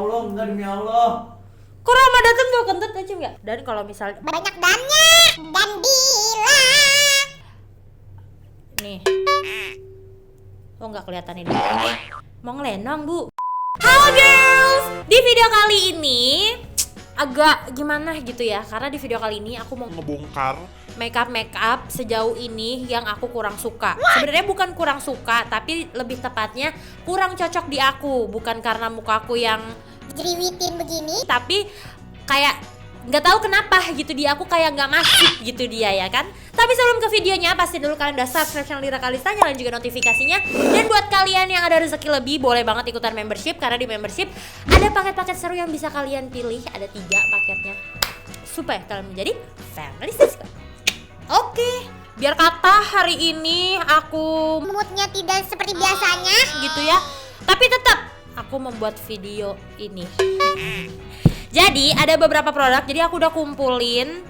Allah, enggak demi Allah. Kok Ramadan tuh gak kentut aja nggak? Dan kalau misalnya Banyak dannya dan bila. nih, oh nggak kelihatan ini. Mau ngelenong bu. Halo girls, di video kali ini agak gimana gitu ya, karena di video kali ini aku mau ngebongkar make up sejauh ini yang aku kurang suka. Sebenarnya bukan kurang suka, tapi lebih tepatnya kurang cocok di aku. Bukan karena muka aku yang Jeriwitin begini. tapi kayak nggak tahu kenapa gitu dia aku kayak nggak masuk gitu dia ya kan. Tapi sebelum ke videonya pasti dulu kalian udah subscribe channel Lira Kalista, nyalain juga notifikasinya. Dan buat kalian yang ada rezeki lebih boleh banget ikutan membership, karena di membership ada paket-paket seru yang bisa kalian pilih. Ada 3 paketnya supaya kalian menjadi family subscribe. Oke, biar kata hari ini aku Moodnya tidak seperti biasanya. gitu ya, tapi tetap aku membuat video ini. Jadi ada beberapa produk, jadi aku udah kumpulin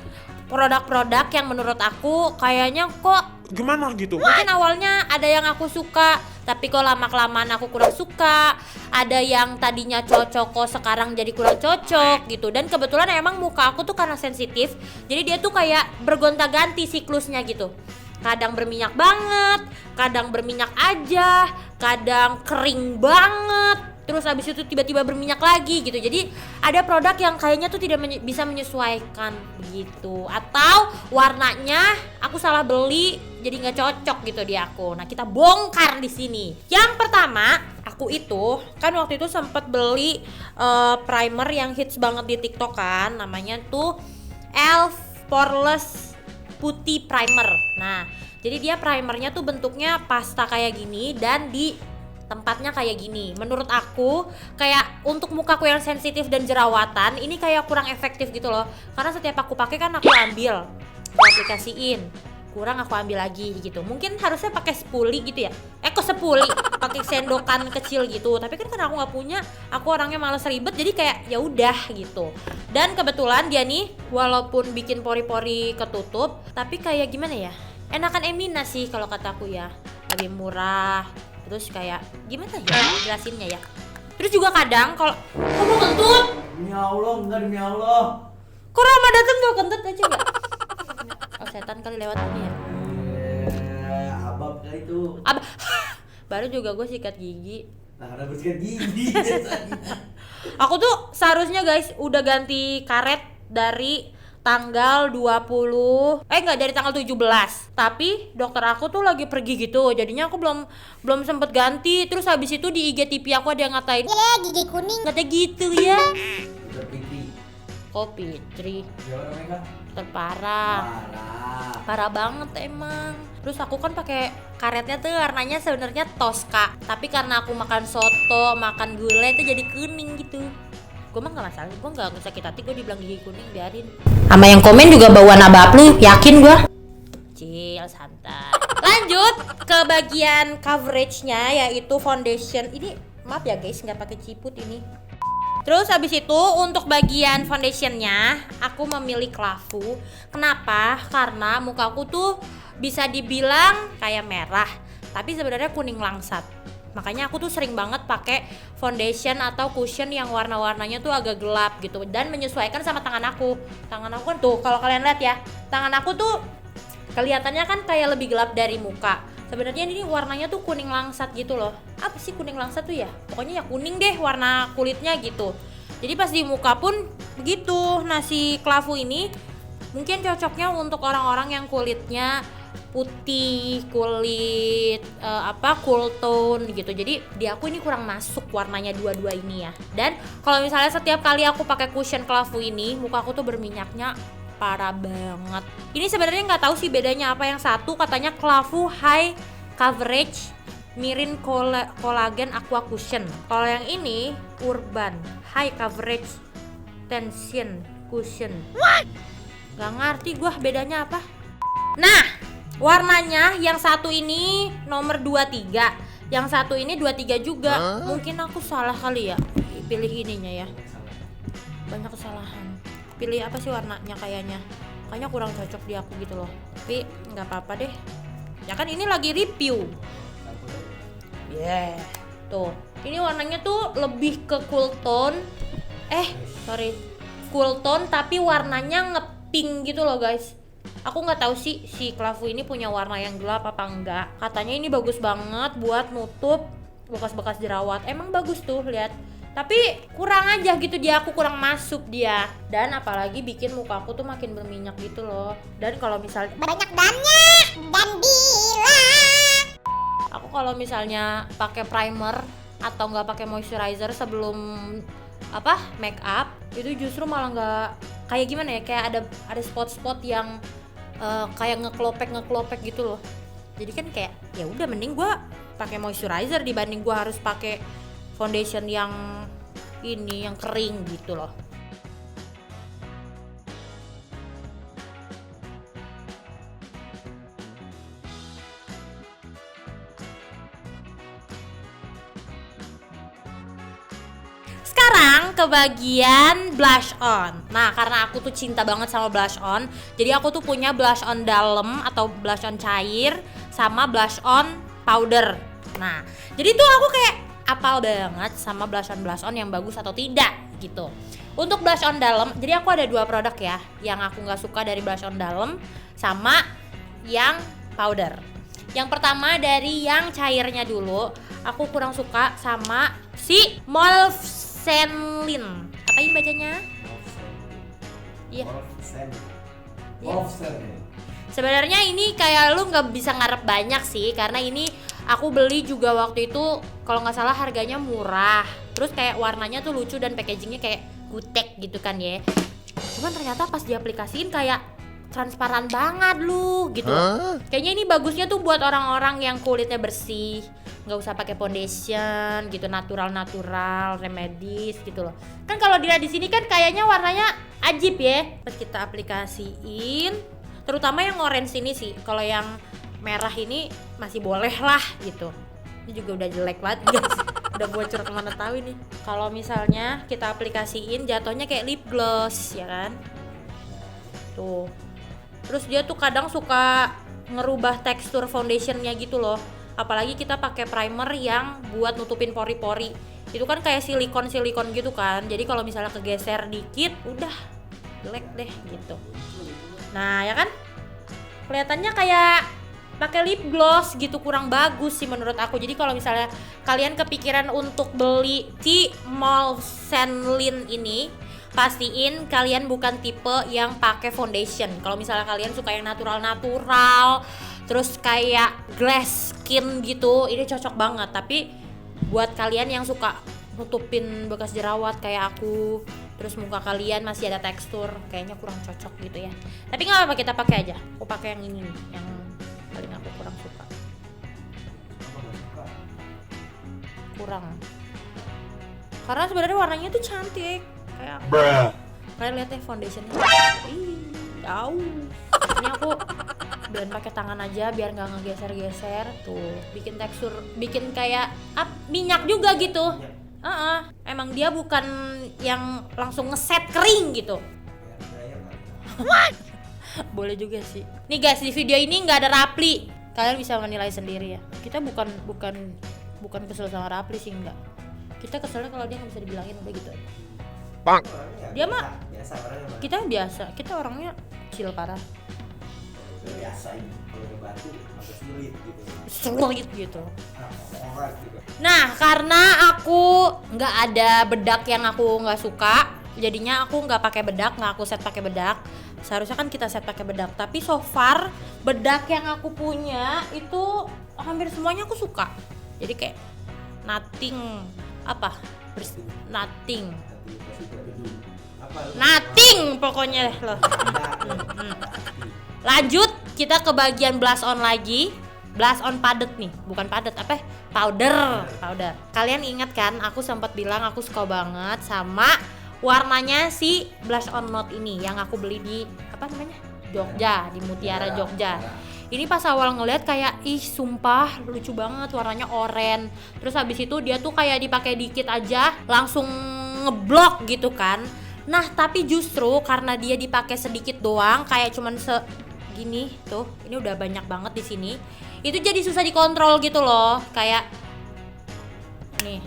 produk-produk yang menurut aku kayaknya kok gimana gitu. mungkin awalnya ada yang aku suka, tapi kok lama-kelamaan aku kurang suka. Ada yang tadinya cocok kok sekarang jadi kurang cocok gitu. Dan kebetulan emang muka aku tuh karena sensitif, jadi dia tuh kayak bergonta-ganti siklusnya gitu. Kadang berminyak banget, kadang berminyak aja, kadang kering banget, terus abis itu tiba-tiba berminyak lagi gitu. Jadi ada produk yang kayaknya tuh tidak bisa menyesuaikan begitu, atau warnanya aku salah beli jadi nggak cocok gitu di aku. Nah kita bongkar di sini. Yang pertama aku itu kan waktu itu sempat beli primer yang hits banget di TikTok kan, namanya tuh Elf Poreless Putih Primer. Nah jadi dia primernya tuh bentuknya pasta kayak gini dan di tempatnya kayak gini. Menurut aku kayak untuk mukaku yang sensitif dan jerawatan ini kayak kurang efektif gitu loh. Karena setiap aku pakai kan aku ambil, aku aplikasiin, kurang aku ambil lagi gitu. Mungkin harusnya pakai spuli gitu ya. Kok spuli? Pakai sendokan kecil gitu. Tapi kan karena aku nggak punya, aku orangnya malas ribet, jadi kayak ya udah gitu. Dan kebetulan dia nih walaupun bikin pori-pori ketutup, tapi kayak gimana ya? Enakan Emina sih kalau kataku ya. Lebih murah. Terus kayak gimana ya jelasinnya ya. Terus juga kadang kalau kamu kentut, Demi Allah, enggak demi Allah. kok Ramadan tuh gak kentut aja nggak? Oh setan kali lewat ini ya. Abab kali itu. Baru juga gue sikat gigi. Nah, karena bersikat gigi biasanya. Aku tuh seharusnya guys udah ganti karet dari tanggal 20 dari tanggal 17. Tapi dokter aku tuh lagi pergi gitu. Jadinya aku belum sempet ganti. Terus habis itu di IGTV aku ada yang ngatain, Gigi kuning. kata gitu ya. Udah piti. Kok Fitri Siapa namanya? terparah. Parah banget emang. Terus aku kan pakai karetnya tuh warnanya sebenarnya Tosca. Tapi karena aku makan soto, makan gulai itu jadi kuning gitu. Gue mah gak masalah, gue gak sakit hati, gue dibilang gigi kuning biarin. Sama yang komen juga bauan abab lu, yakin gue. Cil, santai. Lanjut ke bagian coveragenya, yaitu foundation. Ini maaf ya guys, gak pakai ciput ini. Terus habis itu untuk bagian foundationnya aku memilih Klavu. Kenapa? Karena mukaku tuh bisa dibilang kayak merah, tapi sebenarnya kuning langsat. Makanya aku tuh sering banget pakai foundation atau cushion yang warna-warnanya tuh agak gelap gitu dan menyesuaikan sama tangan aku. Tangan aku kan tuh kalau kalian lihat ya, tangan aku tuh kelihatannya kan kayak lebih gelap dari muka. Sebenarnya ini warnanya tuh kuning langsat gitu loh. Apa sih kuning langsat tuh ya? Pokoknya ya kuning deh warna kulitnya gitu. Jadi pas di muka pun begitu. Nah si Klavu ini mungkin cocoknya untuk orang-orang yang kulitnya putih, kulit cool tone gitu. Jadi di aku ini kurang masuk warnanya dua-dua ini ya. Dan kalau misalnya setiap kali aku pakai cushion Klavu ini, muka aku tuh berminyaknya parah banget. Ini sebenarnya nggak tahu sih bedanya apa. Yang satu katanya Klavu High Coverage Mirin Collagen Aqua Cushion. Kalau yang ini Urban High Coverage Tension Cushion. What? Gak ngerti gua bedanya apa. Nah, warnanya yang satu ini nomor 23, yang satu ini 23 juga. Mungkin aku salah kali ya pilih ininya ya. Banyak kesalahan. Pilih apa sih warnanya kayaknya kurang cocok di aku gitu loh. Tapi nggak apa-apa deh. Ya kan ini lagi review. Tuh. Ini warnanya tuh lebih ke cool tone sorry, cool tone tapi warnanya ngepink gitu loh guys. Aku nggak tahu sih si Klavu ini punya warna yang gelap apa enggak. Katanya ini bagus banget buat nutup bekas-bekas jerawat. Emang bagus tuh, lihat. Tapi kurang aja gitu dia, aku kurang masuk dia. Dan apalagi bikin muka aku tuh makin berminyak gitu loh. Dan kalau misalnya Banyak dannya dan bilang. aku kalau misalnya pakai primer atau nggak pakai moisturizer sebelum make up, itu justru malah nggak kayak gimana ya, kayak ada spot-spot yang kayak ngeklopek gitu loh. Jadi kan kayak ya udah mending gua pakai moisturizer dibanding gua harus pakai foundation yang kering gitu loh. Sekarang ke bagian blush on. Nah, karena aku tuh cinta banget sama blush on, jadi aku tuh punya blush on dalam atau blush on cair sama blush on powder. Nah, jadi tuh aku kayak apal banget sama blush on yang bagus atau tidak gitu. Untuk blush on dalam, jadi aku ada 2 produk ya, yang aku nggak suka dari blush on dalam sama yang powder. Yang pertama dari yang cairnya dulu, aku kurang suka sama si Molfsenlin. Apa ini bacanya? Iya. Sebenarnya ini kayak lu nggak bisa ngarep banyak sih, karena ini aku beli juga waktu itu kalau nggak salah harganya murah. Terus kayak warnanya tuh lucu dan packagingnya kayak gutek gitu kan ya. Cuman ternyata pas diaplikasiin kayak transparan banget lu gitu. Kayaknya ini bagusnya tuh buat orang-orang yang kulitnya bersih, nggak usah pakai foundation gitu, natural remedies gitu loh. Kan kalau dilihat di sini kan kayaknya warnanya ajib ya. Pas kita aplikasiin, terutama yang orange ini sih. Kalau yang merah ini masih boleh lah gitu. Ini juga udah jelek banget guys. Udah bocor kemana tahu ini. Kalau misalnya kita aplikasiin jatuhnya kayak lip gloss ya kan. Tuh. Terus dia tuh kadang suka ngerubah tekstur foundationnya gitu loh. Apalagi kita pakai primer yang buat nutupin pori-pori. Itu kan kayak silikon gitu kan. Jadi kalau misalnya kegeser dikit udah jelek deh gitu. Nah, ya kan? Kelihatannya kayak pakai lip gloss gitu, kurang bagus sih menurut aku. Jadi kalau misalnya kalian kepikiran untuk beli si Molfsenlin ini, pastiin kalian bukan tipe yang pakai foundation. Kalau misalnya kalian suka yang natural, terus kayak glass skin gitu, ini cocok banget. Tapi buat kalian yang suka nutupin bekas jerawat kayak aku, terus muka kalian masih ada tekstur, kayaknya kurang cocok gitu ya. Tapi nggak apa-apa, kita pakai aja. Aku pakai yang ini nih, yang paling aku kurang suka. Karena sebenarnya warnanya tuh cantik kayak kalian lihat deh foundationnya. Jauh. Ini aku blend pakai tangan aja biar nggak ngegeser-geser. Tuh, bikin tekstur, bikin kayak minyak juga gitu. Emang dia bukan yang langsung ngeset kering gitu. What? Boleh juga sih. Nih guys, di video ini nggak ada Rapli. Kalian bisa menilai sendiri ya. Kita bukan kesel sama Rapli sih, enggak. Kita keselnya kalau dia nggak bisa dibilangin udah gitu aja. Bang. Dia mah kita biasa, kita orangnya chill parah. Biasa ini kalau udah batu agak Sulit gitu. Nah, karena aku nggak ada bedak yang aku nggak suka, jadinya aku nggak pakai bedak, nggak aku set pakai bedak. Seharusnya kan kita set pakai bedak, tapi so far bedak yang aku punya itu hampir semuanya aku suka. Jadi kayak nothing pokoknya loh. Lanjut kita ke bagian blush on lagi. Blush on padet nih, bukan padet, powder. Kalian ingat kan aku sempat bilang aku suka banget sama warnanya si blush on matte ini yang aku beli di Jogja, di Mutiara Jogja. Ini pas awal ngeliat kayak sumpah lucu banget, warnanya oranye. Terus habis itu dia tuh kayak dipakai dikit aja langsung ngeblok gitu kan. Nah, tapi justru karena dia dipakai sedikit doang, kayak cuman segini tuh, ini udah banyak banget di sini. Itu jadi susah dikontrol gitu loh, kayak nih.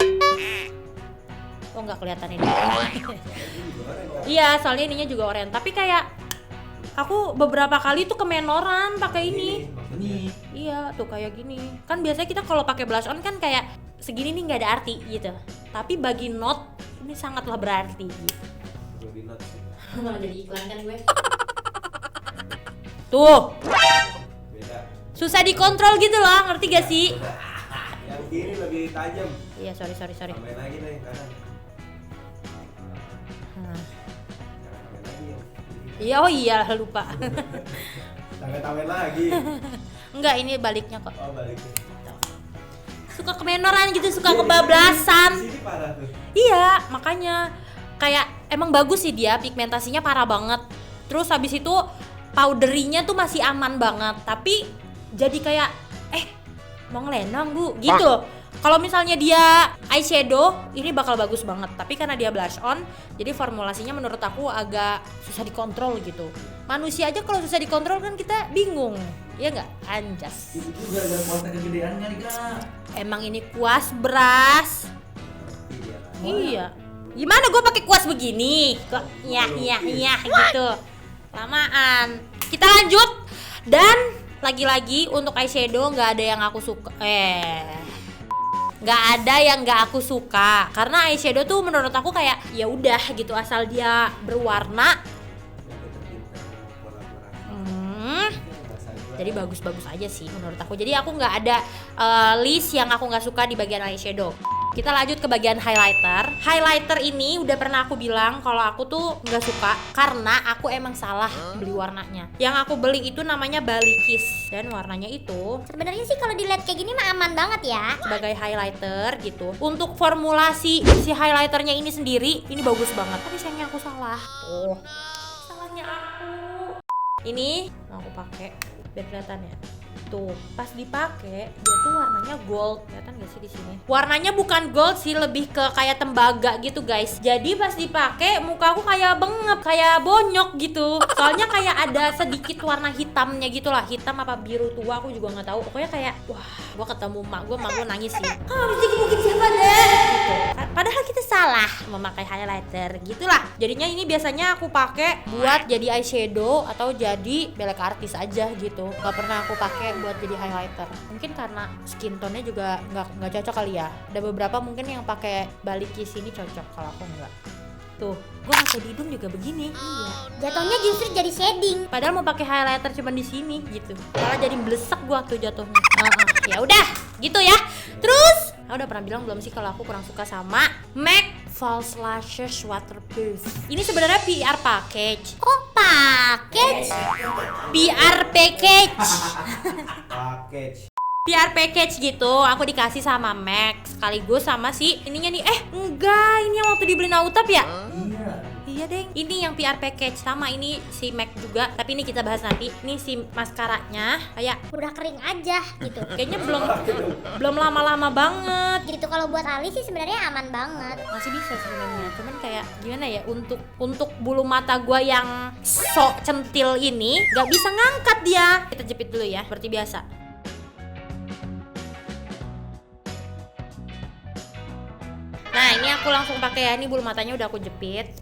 Oh nggak kelihatan ini. Iya, soalnya ininya juga oranye. Tapi kayak aku beberapa kali tuh kemenoran pakai ini. Ini. Iya, tuh kayak gini. Kan biasanya kita kalau pakai blush on kan kayak segini nih nggak ada arti gitu. Tapi bagi Not ini sangatlah berarti gitu. Lebih not sih. Malah jadi iklan kan gue. Tuh, Beda. susah dikontrol gitu loh, ngerti gak sih? Yang kiri lebih tajam. Iya, sorry. Tambahin lagi nih kanan. Nah. Jangan tambahin lagi ya. Iya, oh iya lupa. Jangan tambahin lagi. Enggak, ini baliknya kok. Oh balikin. Suka kemenoran gitu, suka kebablasan. Di sini parah tuh. Iya, makanya kayak emang bagus sih dia, pigmentasinya parah banget. Terus habis itu powderinya tuh masih aman banget, tapi jadi kayak mau ngelenong bu, gitu. Kalau misalnya dia eyeshadow, ini bakal bagus banget. Tapi karena dia blush on, jadi formulasinya menurut aku agak susah dikontrol gitu. Manusia aja kalau susah dikontrol kan kita bingung, ya nggak? Anjas. Itu juga gara kuasa kegedean kali kak. Emang ini kuas beras. Iya. Gimana gue pakai kuas begini? Kok nyah gitu. Lamaan. Kita lanjut. Dan lagi-lagi untuk eyeshadow nggak ada yang aku suka. Nggak ada yang nggak aku suka. Karena eyeshadow tuh menurut aku kayak ya udah gitu, asal dia berwarna. Jadi bagus-bagus aja sih menurut aku. Jadi aku nggak ada list yang aku nggak suka di bagian eyeshadow. Kita lanjut ke bagian highlighter. Highlighter ini udah pernah aku bilang kalau aku tuh nggak suka karena aku emang salah beli warnanya. Yang aku beli itu namanya Bali Kiss dan warnanya itu Sebenarnya sih kalau dilihat kayak gini mah aman banget ya. sebagai highlighter gitu. Untuk formulasi si highlighternya ini sendiri ini bagus banget. Tapi sayangnya aku salah. Oh, salahnya aku. Ini mau aku pakai biar kelihatan ya. Tuh, pas dipakai dia tuh warnanya gold. Kelihatan gak sih di sini? Warnanya bukan gold sih, lebih ke kayak tembaga gitu, guys. Jadi pas dipakai muka aku kayak bengep, kayak bonyok gitu. Soalnya kayak ada sedikit warna hitamnya gitu lah. Hitam apa biru tua aku juga nggak tahu. Pokoknya kayak wah, gua ketemu mak gue nangis sih. Habis mungkin siapa deh? Gitu. Padahal kita salah memakai highlighter gitulah. Jadinya ini biasanya aku pakai buat jadi eyeshadow atau jadi belek artis aja gitu. Gak pernah aku pakai buat jadi highlighter. Mungkin karena skin tone-nya juga nggak cocok kali ya. Ada beberapa mungkin yang pakai Bali Kiss ini cocok, kalau aku enggak. Tuh, gue pakai di hidung juga begini. Iya. Jatuhnya justru jadi shading. Padahal mau pakai highlighter cuma di sini gitu. Malah jadi blesek gua tuh jatuhnya. Ya udah, gitu ya. Terus, aku udah pernah bilang belum sih kalau aku kurang suka sama MAC False Lashes Waterproof. Ini sebenarnya PR package. Oh package. PR package. Package. PR package gitu. Aku dikasih sama MAC sekaligus sama si ininya nih. Enggak, ini yang waktu dibeli Nautap ya? Iya. Iya deng, ini yang PR package sama ini si MAC juga, tapi ini kita bahas nanti. Ini si maskaranya kayak Udah kering aja gitu. kayaknya belum lama-lama banget. Gitu kalau buat alis sih sebenarnya aman banget. Masih bisa sebenarnya, cuman kayak gimana ya, untuk bulu mata gua yang sok centil ini nggak bisa ngangkat dia. Kita jepit dulu ya, seperti biasa. Nah ini aku langsung pakai ya, ini bulu matanya udah aku jepit.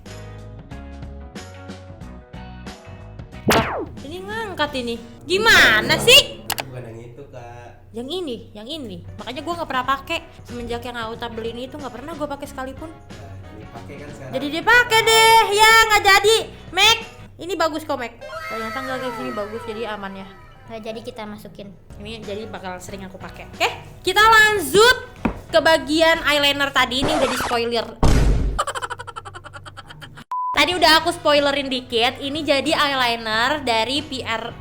Ini ngangkat ini. Gimana sih? Bukan yang itu kak. Yang ini. Makanya gue nggak pernah pakai semenjak yang Auta beli ini tuh, nggak pernah gue pakai sekalipun. Nah, ini pakai kan sekarang. Jadi dipakai deh, ya nggak jadi. Mac, ini bagus kok Mac. Ternyata nggak kayak gini bagus, jadi aman ya. Nah, jadi kita masukin. Ini jadi bakal sering aku pakai. Oke, kita lanjut ke bagian eyeliner tadi. Ini udah di spoiler. Tadi udah aku spoilerin dikit. Ini jadi eyeliner dari PR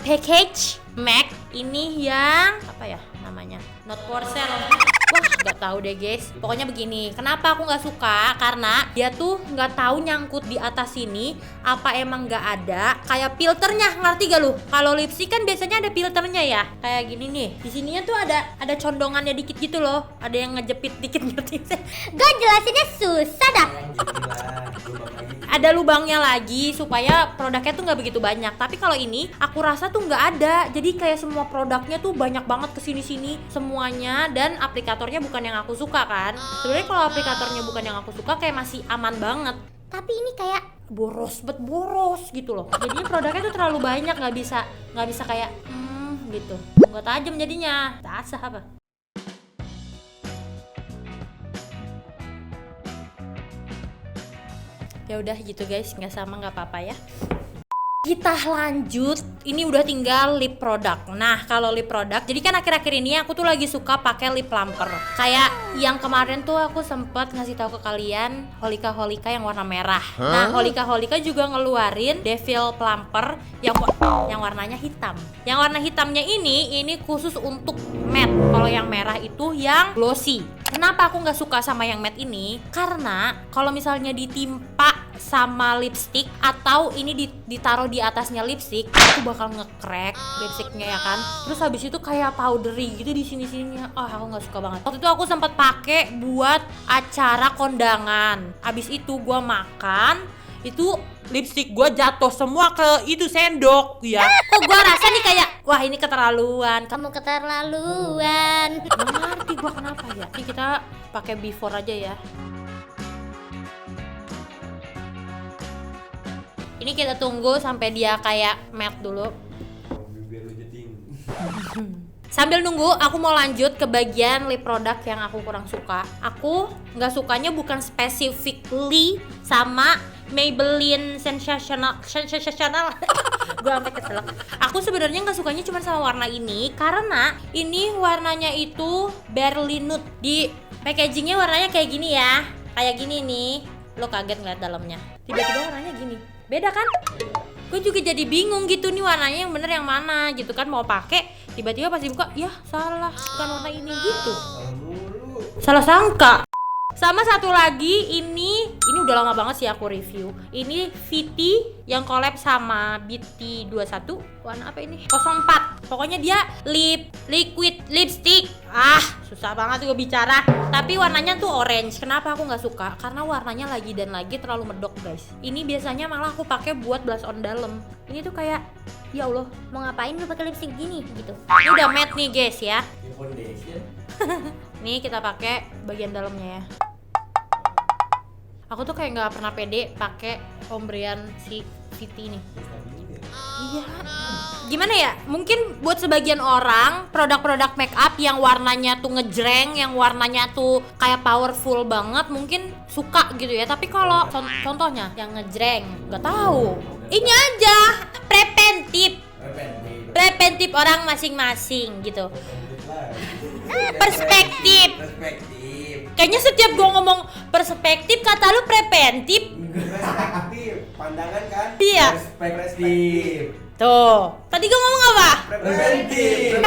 package MAC. Ini yang apa ya namanya? Not for sale. Wah, nggak tahu deh guys. Pokoknya begini. Kenapa aku nggak suka? Karena dia tuh nggak tahu nyangkut di atas sini. Apa emang nggak ada? Kayak filternya, ngerti gak lu? Kalau lipstick kan biasanya ada filternya ya. Kayak gini nih. Di sininya tuh ada condongannya dikit gitu loh. Ada yang ngejepit dikit, ngerti sih? Gue jelasinnya susah dah. Ginilah, lubang lagi. ada lubangnya lagi supaya produknya tuh nggak begitu banyak. Tapi kalau ini aku rasa tuh nggak ada. Jadi kayak semua produknya tuh banyak banget kesini-sini semuanya, dan aplikatornya bukan yang aku suka kan. Sebenarnya kalau aplikatornya bukan yang aku suka kayak masih aman banget. Tapi ini kayak Boros gitu loh. Jadinya produknya tuh terlalu banyak, nggak bisa kayak gitu. Nggak tajam jadinya. Tasah apa? Ya udah gitu guys, nggak sama nggak apa-apa ya. Kita lanjut, ini udah tinggal lip product. Nah kalau lip product, jadi kan akhir-akhir ini aku tuh lagi suka pakai lip plumper. Kayak yang kemarin tuh aku sempet ngasih tahu ke kalian Holika yang warna merah. Nah Holika juga ngeluarin Devil Plumper yang warnanya hitam. Yang warna hitamnya ini khusus untuk matte. Kalau yang merah itu yang glossy. Kenapa aku nggak suka sama yang matte ini? Karena kalau misalnya ditimpa sama lipstick atau ini ditaruh di atasnya lipstick, aku bakal nge-crack lipsticknya ya kan. Terus habis itu kayak powdery gitu di sini-sininya. Aku nggak suka banget. Waktu itu aku sempat pakai buat acara kondangan. Habis itu gua makan, itu lipstick gua jatuh semua ke itu sendok ya. Kok gua rasa nih kayak wah ini keterlaluan. kamu keterlaluan. Nggak ngerti gua kenapa ya. Jadi kita pakai before aja ya. Ini kita tunggu sampai dia kayak matte dulu. Biar lu jeding. Sambil nunggu, aku mau lanjut ke bagian lip product yang aku kurang suka. Aku nggak sukanya bukan specifically sama Maybelline Sensational. Gue sampai keselak. Aku sebenarnya nggak sukanya cuma sama warna ini karena ini warnanya itu Barely Nude. Di packagingnya warnanya kayak gini ya, kayak gini nih. Lo kaget ngeliat dalamnya. Tiba-tiba warnanya gini. Beda kan? Gue juga jadi bingung gitu nih warnanya yang bener yang mana gitu kan, mau pakai tiba-tiba pas dibuka ya salah, bukan warna ini gitu. Salah sangka. Sama satu lagi ini udah lama banget sih aku review. Ini VT yang collab sama BT21. Warna apa ini? 04. Pokoknya dia liquid lipstick. Susah banget gue bicara. Tapi warnanya tuh orange. Kenapa aku nggak suka? Karena warnanya lagi dan lagi terlalu medok guys. Ini biasanya malah aku pakai buat blush on dalam. Ini tuh kayak ya Allah, Mau ngapain lu pakai lipstick gini gitu? ini udah matte nih guys ya. Foundation. Nih kita pakai bagian dalamnya ya. Aku tuh kayak nggak pernah pede pakai ombrean si VT ini. Iya. Gimana ya? Mungkin buat sebagian orang produk-produk make up yang warnanya tuh ngejreng, yang warnanya tuh kayak powerful banget, mungkin suka gitu ya. Tapi kalau contohnya yang ngejreng, nggak tahu. Ini aja preventif orang masing-masing gitu. Perspektif. Kayaknya setiap gua ngomong perspektif kata lu preventif. Perspektif, pandangan kan? Iya. Perspektif. Tuh, tadi gua ngomong apa? Preventif.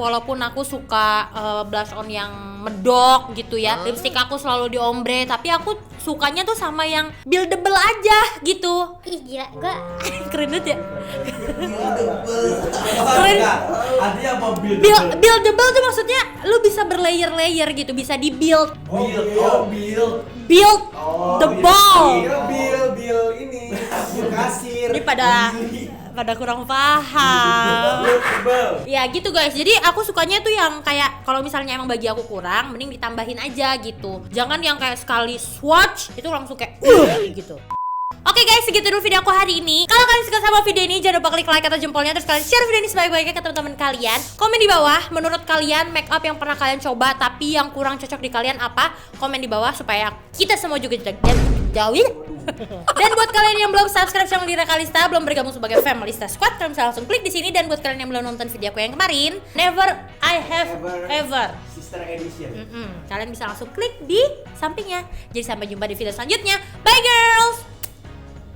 Walaupun aku suka blush on yang medok gitu ya, lipstick aku selalu di ombre, tapi aku sukanya tuh sama yang buildable aja gitu. Ih gila, gua Keren banget ya. Keren. Artinya apa build? Buildable tuh maksudnya lu bisa berlayer-layer gitu, bisa di build Build. the ball. Build ini. Build kasir. Ini pada kurang paham. Ya gitu guys. Jadi aku sukanya tuh yang kayak kalau misalnya emang bagi aku kurang, mending ditambahin aja gitu. Jangan yang kayak sekali swatch itu langsung kayak gitu. Oke guys, segitu dulu video aku hari ini. Kalau kalian suka sama video ini, jangan lupa klik like atau jempolnya, terus kalian share video ini sebaik-baiknya ke teman-teman kalian. Komen di bawah, menurut kalian make up yang pernah kalian coba tapi yang kurang cocok di kalian apa? Komen di bawah supaya kita semua juga jauh. Dan buat kalian yang belum subscribe channel Dira Kalista, belum bergabung sebagai Familista Squad, kalian bisa langsung klik di sini. Dan buat kalian yang belum nonton video aku yang kemarin, Never I Have Ever Sister Edition. kalian bisa langsung klik di sampingnya. Jadi sampai jumpa di video selanjutnya. Bye girls.